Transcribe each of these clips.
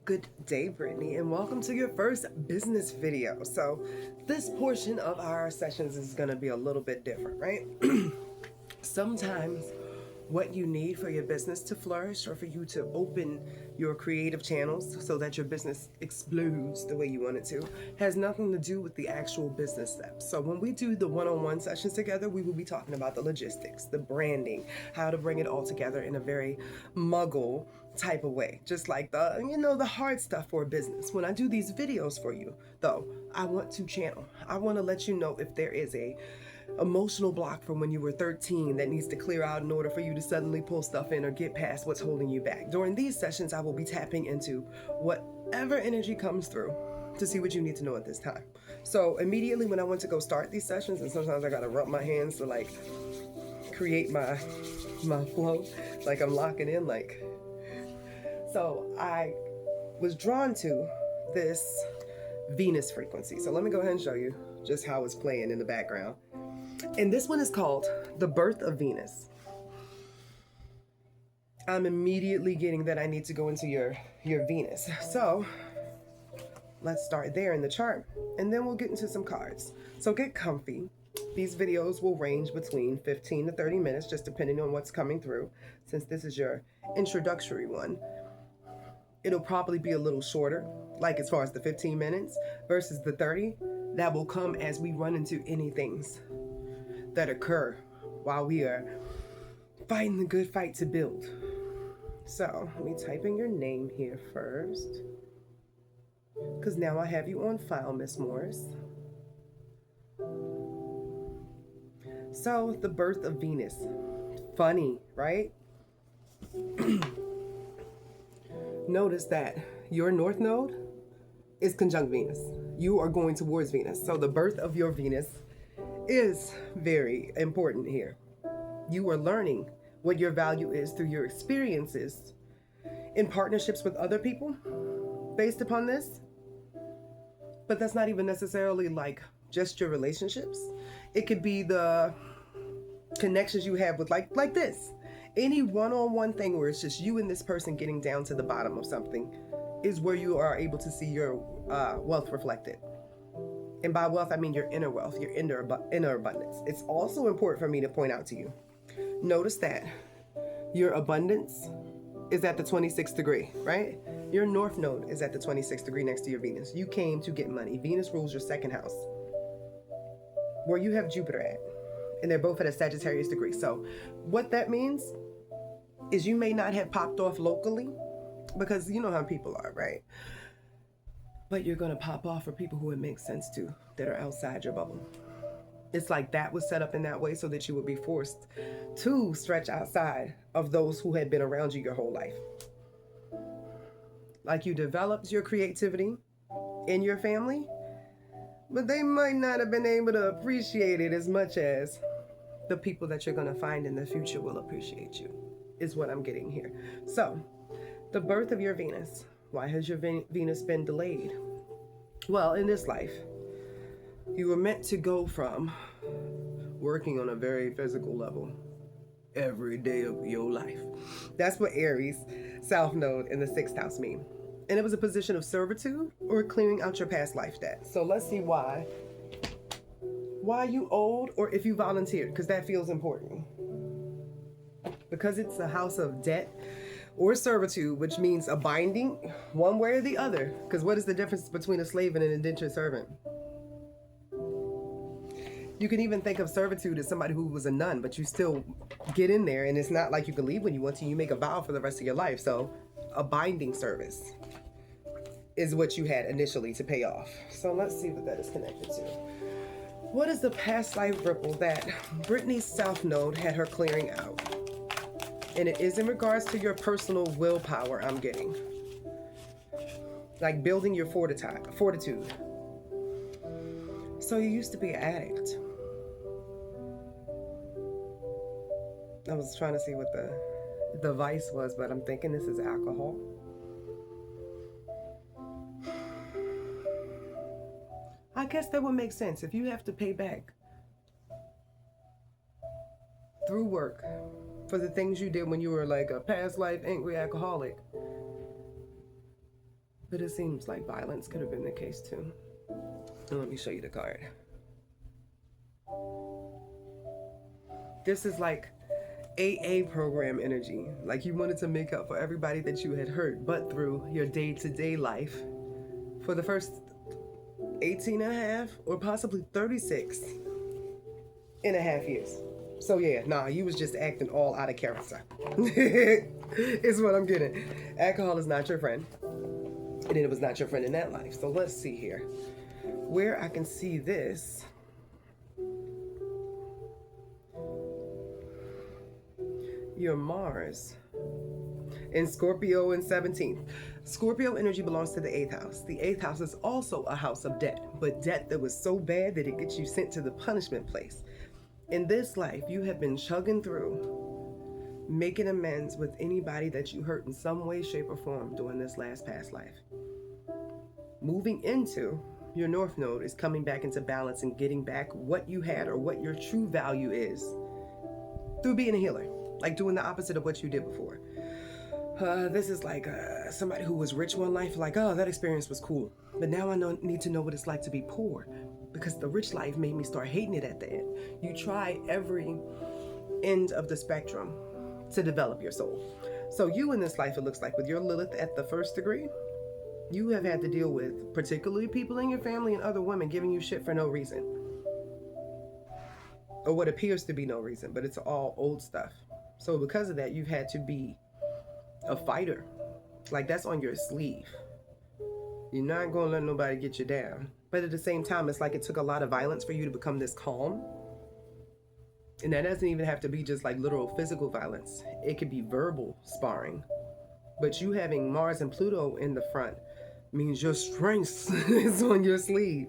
Good day, Brittany, and welcome to your first business video. So this portion of our sessions is going to be a little bit different, right? Sometimes what you need for your business to flourish or for you to open your creative channels so that your business explodes the way you want it to has nothing to do with the actual business steps. So when we do the one-on-one sessions together, we will be talking about the logistics, the branding, how to bring it all together in a very muggle type of way, just like the hard stuff for a business. When I do these videos for you, though, I want to let you know if there is a emotional block from when you were 13 that needs to clear out in order for you to suddenly pull stuff in or get past what's holding you back. During these sessions, I will be tapping into whatever energy comes through to see what you need to know at this time. So immediately when I went to go start these sessions, and sometimes I gotta rub my hands to like create my flow, like I'm locking in, like. So I was drawn to this Venus frequency. So let me go ahead and show you just how it's playing in the background. And this one is called The Birth of Venus. I'm immediately getting that I need to go into your Venus. So let's start there in the chart, and then we'll get into some cards. So get comfy. These videos will range between 15 to 30 minutes, just depending on what's coming through. Since this is your introductory one, it'll probably be a little shorter, like as far as the 15 minutes versus the 30. That will come as we run into any things that occur while we are fighting the good fight to build. So let me type in your name here first, because now I have you on file, Miss Morris. So the birth of Venus. Funny, right? Notice that your North Node is conjunct Venus. You are going towards Venus. So the birth of your Venus is very important here. You are learning what your value is through your experiences in partnerships with other people based upon this. But that's not even necessarily like just your relationships. It could be the connections you have with like this. Any one-on-one thing where it's just you and this person getting down to the bottom of something is where you are able to see your wealth reflected. And by wealth, I mean your inner wealth, your inner abundance. It's also important for me to point out to you. Notice that your abundance is at the 26th degree, right? Your North Node is at the 26th degree next to your Venus. You came to get money. Venus rules your second house, where you have Jupiter at. And they're both at a Sagittarius degree. So what that means is you may not have popped off locally, because you know how people are, right? But you're going to pop off for people who it makes sense to, that are outside your bubble. It's like that was set up in that way so that you would be forced to stretch outside of those who had been around you your whole life. Like you developed your creativity in your family, but they might not have been able to appreciate it as much as the people that you're going to find in the future will appreciate you, is what I'm getting here. So the birth of your Venus. Why has your Venus been delayed? Well, in this life, you were meant to go from working on a very physical level every day of your life. That's what Aries, South Node, and the 6th house mean. And it was a position of servitude or clearing out your past life debt. So let's see why you owed, or if you volunteered, because that feels important. Because it's a house of debt or servitude, which means a binding one way or the other. Because what is the difference between a slave and an indentured servant? You can even think of servitude as somebody who was a nun, but you still get in there, and it's not like you can leave when you want to. You make a vow for the rest of your life. So a binding service is what you had initially to pay off. So let's see what that is connected to. What is the past life ripple that Brittany's South Node had her clearing out? And it is in regards to your personal willpower, I'm getting. Like building your fortitude. So you used to be an addict. I was trying to see what the vice was, but I'm thinking this is alcohol. I guess that would make sense. If you have to pay back through work for the things you did when you were like a past life angry alcoholic, But it seems like violence could have been the case too. And let me show you the card. This is like AA program energy. Like you wanted to make up for everybody that you had hurt, but through your day-to-day life for the first 18 and a half or possibly 36 and a half years. So yeah, nah, you was just acting all out of character. Is what I'm getting. Alcohol is not your friend. And it was not your friend in that life. So let's see here. Where I can see this. Your Mars in Scorpio in 17th. Scorpio energy belongs to the 8th house. The 8th house is also a house of debt, but debt that was so bad that it gets you sent to the punishment place. In this life, you have been chugging through, making amends with anybody that you hurt in some way, shape, or form during this past life. Moving into your North Node is coming back into balance and getting back what you had or what your true value is through being a healer. Like doing the opposite of what you did before. This is like somebody who was rich one life, like, oh, that experience was cool. But now I need to know what it's like to be poor, because the rich life made me start hating it at the end. You try every end of the spectrum to develop your soul. So you in this life, it looks like with your Lilith at the 1st degree, you have had to deal with particularly people in your family and other women giving you shit for no reason. Or what appears to be no reason, but it's all old stuff. So because of that, you've had to be a fighter. Like that's on your sleeve. You're not going to let nobody get you down. But at the same time, it's like it took a lot of violence for you to become this calm. And that doesn't even have to be just like literal physical violence. It could be verbal sparring. But you having Mars and Pluto in the front means your strength is on your sleeve.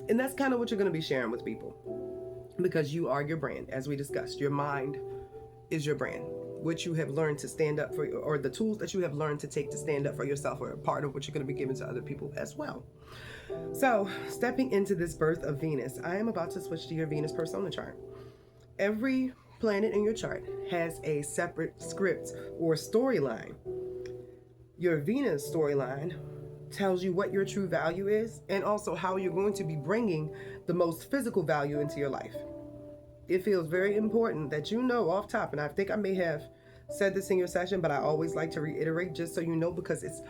And that's kind of what you're going to be sharing with people. Because you are your brand, as we discussed. Your mind is your brand. What you have learned to stand up for, or the tools that you have learned to take to stand up for yourself, are a part of what you're going to be giving to other people as well. So, stepping into this birth of Venus, I am about to switch to your Venus persona chart. Every planet in your chart has a separate script or storyline. Your Venus storyline tells you what your true value is and also how you're going to be bringing the most physical value into your life. It feels very important that you know off top, and I think I may have said this in your session, but I always like to reiterate just so you know, because it's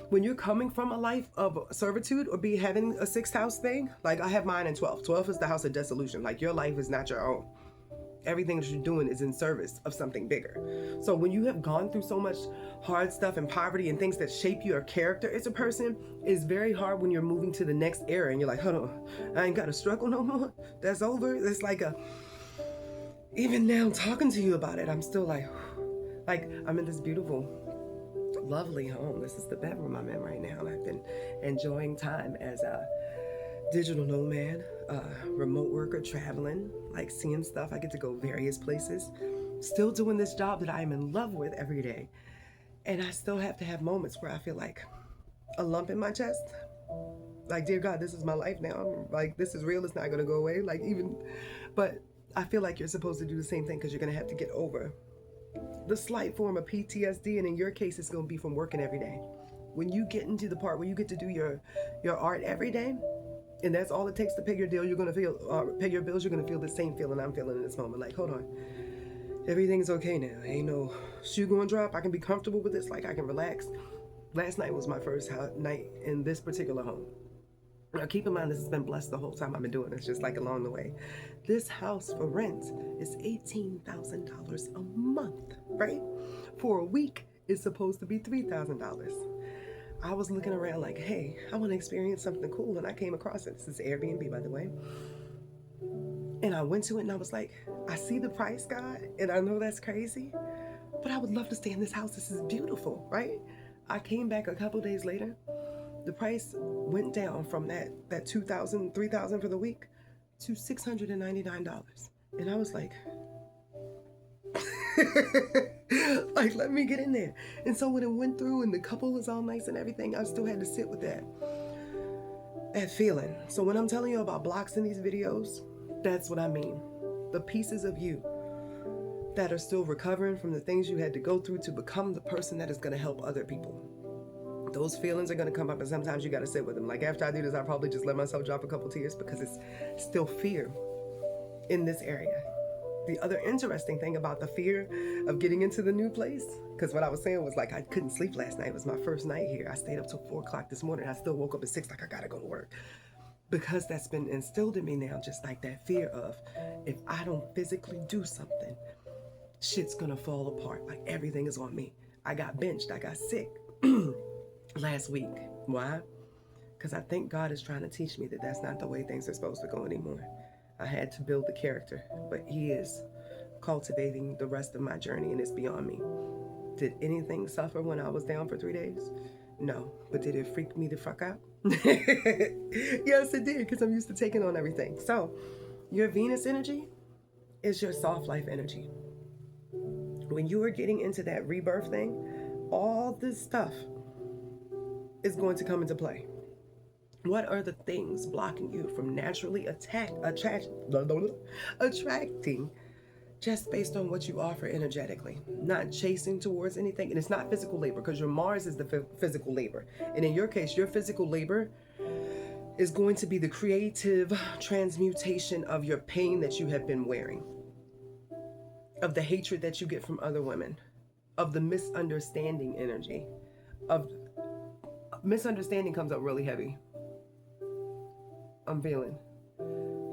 when you're coming from a life of servitude or be having a 6th house thing, like I have mine in 12. 12 is the house of dissolution. Like your life is not your own. Everything that you're doing is in service of something bigger. So when you have gone through so much hard stuff and poverty and things that shape your character as a person, it's very hard when you're moving to the next era and you're like, hold on, I ain't got to struggle no more. That's over. It's like even now talking to you about it, I'm still like I'm in this beautiful, lovely home. This is the bedroom I'm in right now. And I've been enjoying time as a digital nomad, remote worker, traveling, like seeing stuff. I get to go various places, still doing this job that I am in love with every day. And I still have to have moments where I feel like a lump in my chest. Like, dear God, this is my life now. I'm like, this is real. It's not going to go away. But I feel like you're supposed to do the same thing, because you're going to have to get over the slight form of PTSD. And in your case, it's going to be from working every day. When you get into the part where you get to do your art every day, and that's all it takes to pay your bill, you're going to pay your bills, you're going to feel the same feeling I'm feeling in this moment. Like, hold on, everything's okay now. Ain't no shoe going to drop. I can be comfortable with this. Like, I can relax. Last night was my first night in this particular home. Now, keep in mind, this has been blessed the whole time I've been doing this, just like along the way. This house for rent is $18,000 a month, right? For a week, it's supposed to be $3,000. I was looking around like, hey, I want to experience something cool, and I came across it. This is Airbnb, by the way. And I went to it, and I was like, I see the price, God, and I know that's crazy, but I would love to stay in this house. This is beautiful, right? I came back a couple days later. The price went down from that $2,000, $3,000 for the week to $699. And I was like, like, let me get in there. And so when it went through and the couple was all nice and everything, I still had to sit with that feeling. So when I'm telling you about blocks in these videos, that's what I mean. The pieces of you that are still recovering from the things you had to go through to become the person that is going to help other people. Those feelings are going to come up, and sometimes you got to sit with them. Like after I do this, I probably just let myself drop a couple tears because it's still fear in this area. The other interesting thing about the fear of getting into the new place, because what I was saying was like I couldn't sleep last night. It was my first night here. I stayed up till 4 o'clock this morning. I still woke up at 6 like I got to go to work. Because that's been instilled in me now, just like that fear of if I don't physically do something, shit's going to fall apart. Like everything is on me. I got benched. I got sick last week. Why? Because I think God is trying to teach me that that's not the way things are supposed to go anymore. I had to build the character, but He is cultivating the rest of my journey, and it's beyond me. Did anything suffer when I was down for 3 days? No. But did it freak me the fuck out? Yes, it did, because I'm used to taking on everything. So, your Venus energy is your soft life energy. When you are getting into that rebirth thing, all this stuff is going to come into play. What are the things blocking you from naturally attracting just based on what you offer energetically, not chasing towards anything? And it's not physical labor, because your Mars is the physical labor. And in your case, your physical labor is going to be the creative transmutation of your pain that you have been wearing, of the hatred that you get from other women, of the misunderstanding energy. Of misunderstanding comes up really heavy. I'm feeling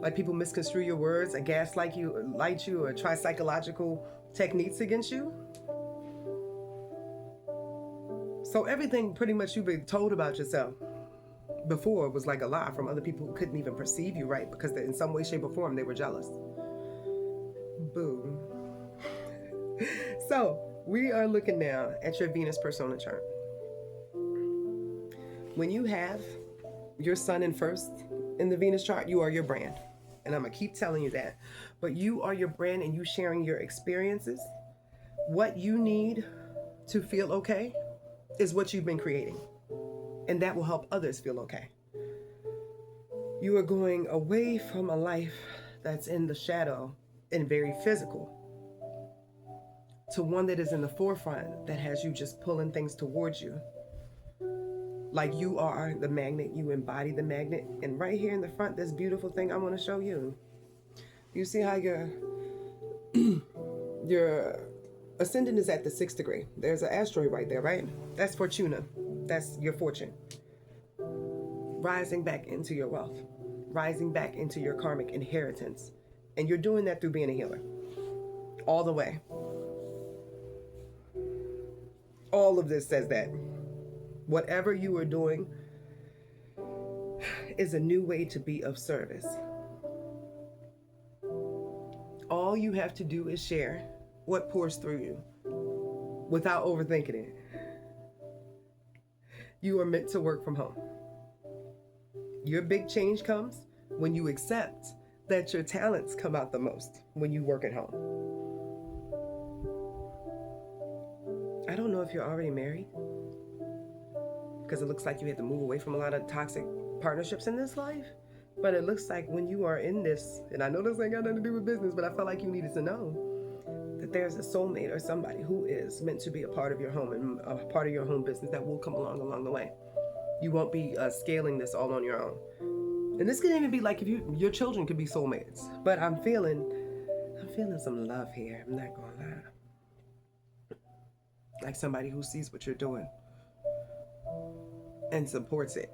like people misconstrue your words, or gaslight you, light you, or try psychological techniques against you. So everything pretty much you've been told about yourself before was like a lie from other people who couldn't even perceive you right, because in some way, shape, or form they were jealous. Boom. So we are looking now at your Venus persona chart. When you have your sun in first in the Venus chart, you are your brand. And I'm going to keep telling you that. But you are your brand, and you sharing your experiences. What you need to feel okay is what you've been creating. And that will help others feel okay. You are going away from a life that's in the shadow and very physical to one that is in the forefront, that has you just pulling things towards you. Like you are the magnet, you embody the magnet. And right here in the front, this beautiful thing I want to show you. You see how your ascendant is at the 6th degree. There's an asteroid right there, right? That's Fortuna. That's your fortune. Rising back into your wealth. Rising back into your karmic inheritance. And you're doing that through being a healer. All the way. All of this says that. Whatever you are doing is a new way to be of service. All you have to do is share what pours through you without overthinking it. You are meant to work from home. Your big change comes when you accept that your talents come out the most when you work at home. I don't know if you're already married, because it looks like you had to move away from a lot of toxic partnerships in this life. But it looks like when you are in this, and I know this ain't got nothing to do with business, but I felt like you needed to know that there's a soulmate or somebody who is meant to be a part of your home and a part of your home business that will come along the way. You won't be scaling this all on your own. And this could even be like if your children could be soulmates. But I'm feeling some love here. I'm not gonna lie. Like somebody who sees what you're doing and supports it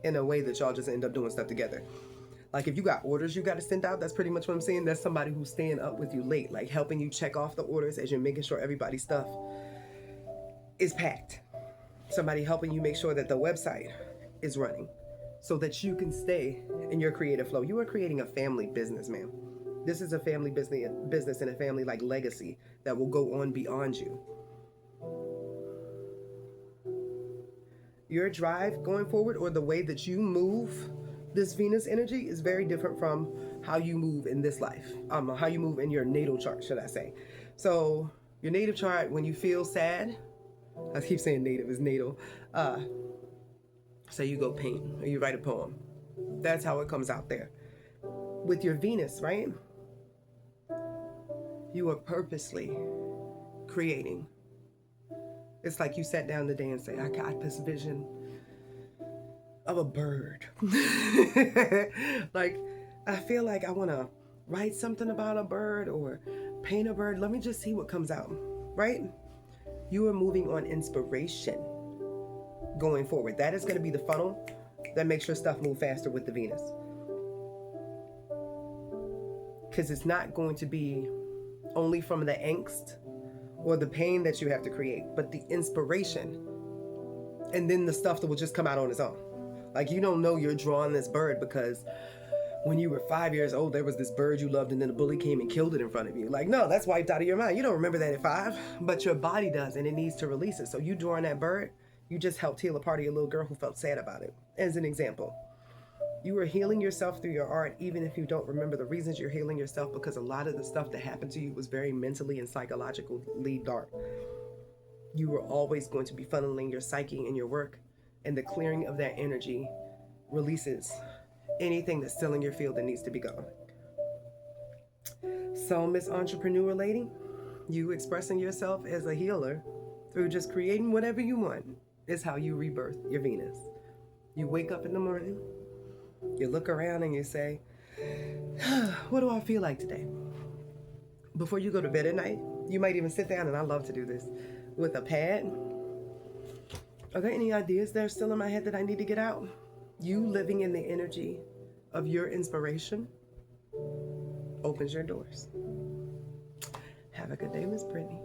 in a way that y'all just end up doing stuff together. Like if you got orders you got to send out, that's pretty much what I'm saying. That's somebody who's staying up with you late, like helping you check off the orders as you're making sure everybody's stuff is packed. Somebody helping you make sure that the website is running so that you can stay in your creative flow. You are creating a family business, man. This is a family business and a family like legacy that will go on beyond you. Your drive going forward, or the way that you move this Venus energy, is very different from how you move in this life. How you move in your natal chart, should I say. So your native chart, when you feel sad, I keep saying native is natal. So you go paint or you write a poem. That's how it comes out there. With your Venus, right? You are purposely creating It's like you sat down today and say, I got this vision of a bird. Like, I feel like I want to write something about a bird or paint a bird. Let me just see what comes out, right? You are moving on inspiration going forward. That is going to be the funnel that makes your stuff move faster with the Venus. Because it's not going to be only from the angst or the pain that you have to create, but the inspiration. And then the stuff that will just come out on its own. Like, you don't know you're drawing this bird because when you were 5 years old, there was this bird you loved and then a bully came and killed it in front of you. Like, no, that's wiped out of your mind. You don't remember that at 5, but your body does, and it needs to release it. So you drawing that bird, you just helped heal a part of your little girl who felt sad about it. As an example, you are healing yourself through your art, even if you don't remember the reasons you're healing yourself, because a lot of the stuff that happened to you was very mentally and psychologically dark. You were always going to be funneling your psyche and your work, and the clearing of that energy releases anything that's still in your field that needs to be gone. So, Miss Entrepreneur Lady, you expressing yourself as a healer through just creating whatever you want is how you rebirth your Venus. You wake up in the morning, you look around and you say, what do I feel like today? Before you go to bed at night, you might even sit down, and I love to do this, with a pad. Are there any ideas that are still in my head that I need to get out? You living in the energy of your inspiration opens your doors. Have a good day, Miss Brittany.